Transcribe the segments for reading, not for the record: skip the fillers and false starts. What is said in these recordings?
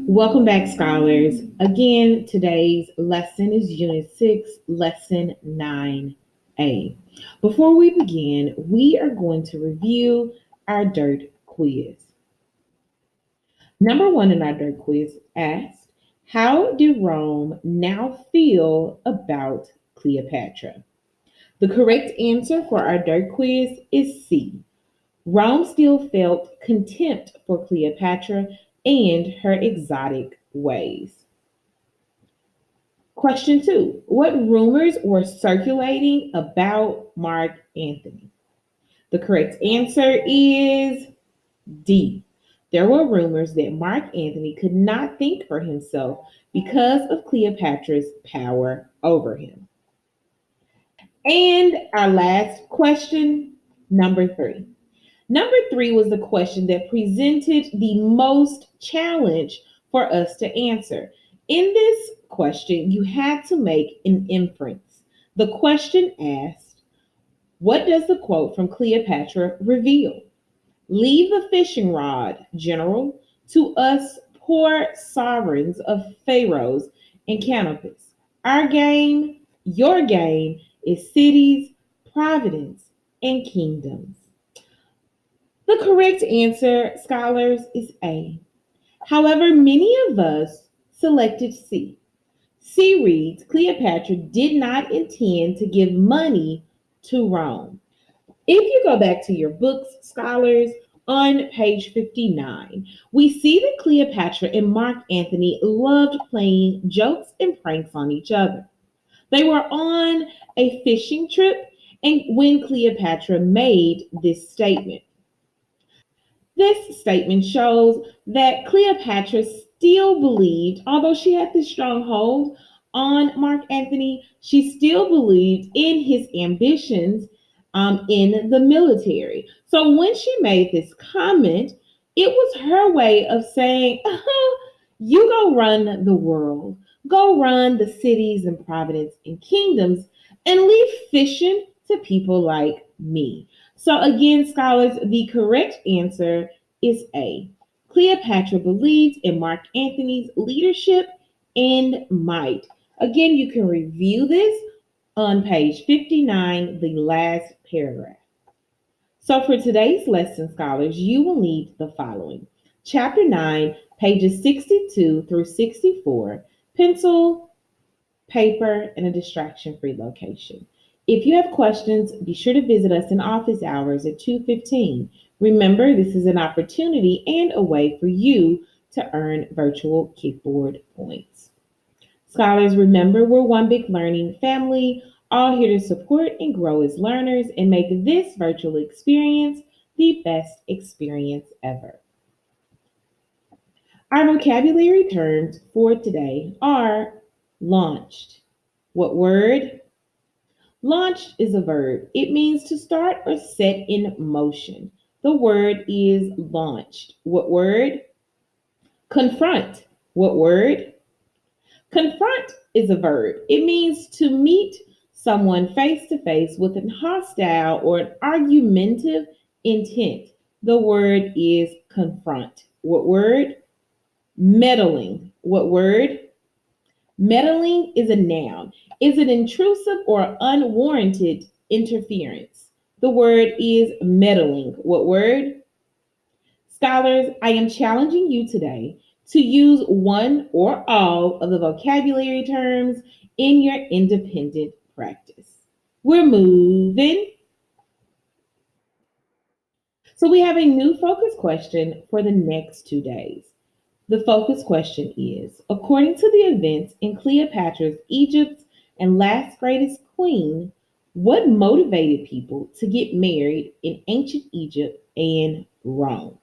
Welcome back, scholars. Again, today's lesson is Unit 6, Lesson 9A. Before we begin, we are going to review our dirt quiz. Number one in our dirt quiz asked, how do Rome now feel about Cleopatra? The correct answer for our dirt quiz is C. Rome still felt contempt for Cleopatra and her exotic ways. Question two, what rumors were circulating about Mark Anthony? The correct answer is D. There were rumors that Mark Anthony could not think for himself because of Cleopatra's power over him. And our last question, number three. Number three was the question that presented the most challenge for us to answer. In this question, you had to make an inference. The question asked, what does the quote from Cleopatra reveal? Leave the fishing rod, General, to us poor sovereigns of pharaohs and canopies. Our game, your game, is cities, providence, and kingdoms. The correct answer, scholars, is A. However, many of us selected C. C reads Cleopatra did not intend to give money to Rome. If you go back to your books, scholars, on page 59, we see that Cleopatra and Mark Antony loved playing jokes and pranks on each other. They were on a fishing trip and when Cleopatra made this statement. This statement shows that Cleopatra still believed, although she had this strong hold on Mark Antony, she still believed in his ambitions in the military. So when she made this comment, it was her way of saying, you go run the world, go run the cities and provinces and kingdoms, and leave fishing to people like me. So, again, scholars, the correct answer is A. Cleopatra believed in Mark Antony's leadership and might. Again, you can review this on page 59, the last paragraph. So, for today's lesson, scholars, you will need the following: Chapter 9, pages 62 through 64, pencil, paper, and a distraction free location. If you have questions, be sure to visit us in office hours at 2:15. Remember, this is an opportunity and a way for you to earn virtual kickboard points. Scholars, remember, we're one big learning family, all here to support and grow as learners and make this virtual experience the best experience ever. Our vocabulary terms for today are launched. What word? Launched is a verb. It means to start or set in motion. The word is launched. What word? Confront. What word? Confront is a verb. It means to meet someone face to face with an hostile or an argumentative intent. The word is confront. What word? Meddling. What word? Meddling is a noun. Is it intrusive or unwarranted interference? The word is meddling. What word? Scholars, I am challenging you today to use one or all of the vocabulary terms in your independent practice. We're moving. So we have a new focus question for the next 2 days. The focus question is, according to the events in Cleopatra's Egypt's and last greatest queen, what motivated people to get married in ancient Egypt and Rome?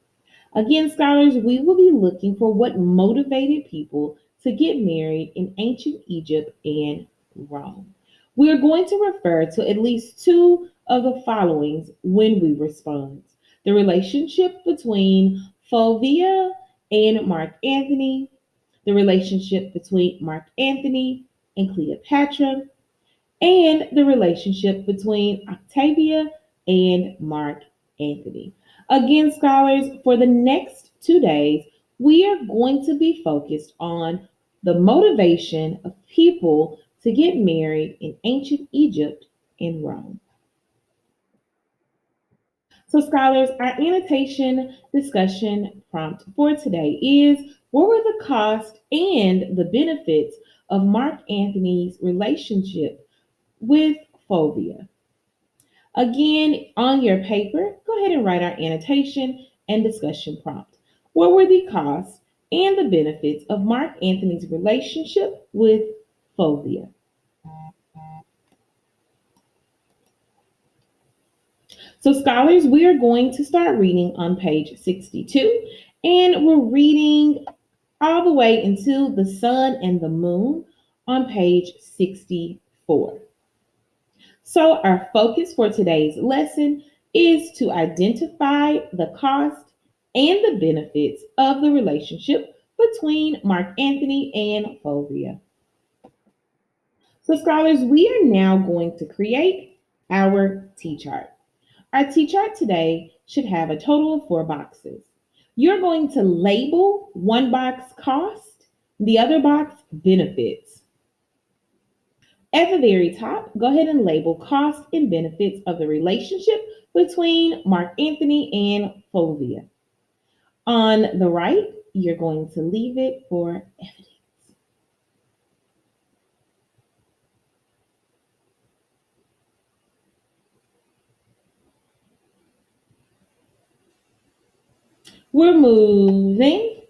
Again, scholars, we will be looking for what motivated people to get married in ancient Egypt and Rome. We are going to refer to at least two of the followings when we respond: the relationship between Fulvia and Mark Antony, the relationship between Mark Antony and Cleopatra, and the relationship between Octavia and Mark Antony. Again, scholars, for the next 2 days, we are going to be focused on the motivation of people to get married in ancient Egypt and Rome. So, scholars, our annotation discussion prompt for today is: what were the costs and the benefits of Mark Antony's relationship with Fulvia? Again, on your paper, go ahead and write our annotation and discussion prompt. What were the costs and the benefits of Mark Antony's relationship with Fulvia? So, scholars, we are going to start reading on page 62, and we're reading all the way until the sun and the moon on page 64. So, our focus for today's lesson is to identify the cost and the benefits of the relationship between Mark Antony and Fulvia. So, scholars, we are now going to create our T chart. Our T chart today should have a total of 4 boxes. You're going to label one box cost, the other box benefits. At the very top, go ahead and label cost and benefits of the relationship between Mark Anthony and Fulvia. On the right, you're going to leave it for evidence. We're moving.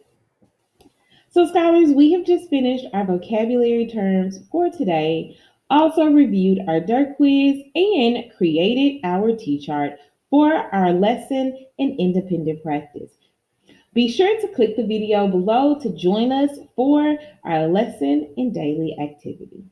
So, scholars, we have just finished our vocabulary terms for today, also reviewed our dirt quiz, and created our T chart for our lesson in independent practice. Be sure to click the video below to join us for our lesson in daily activity.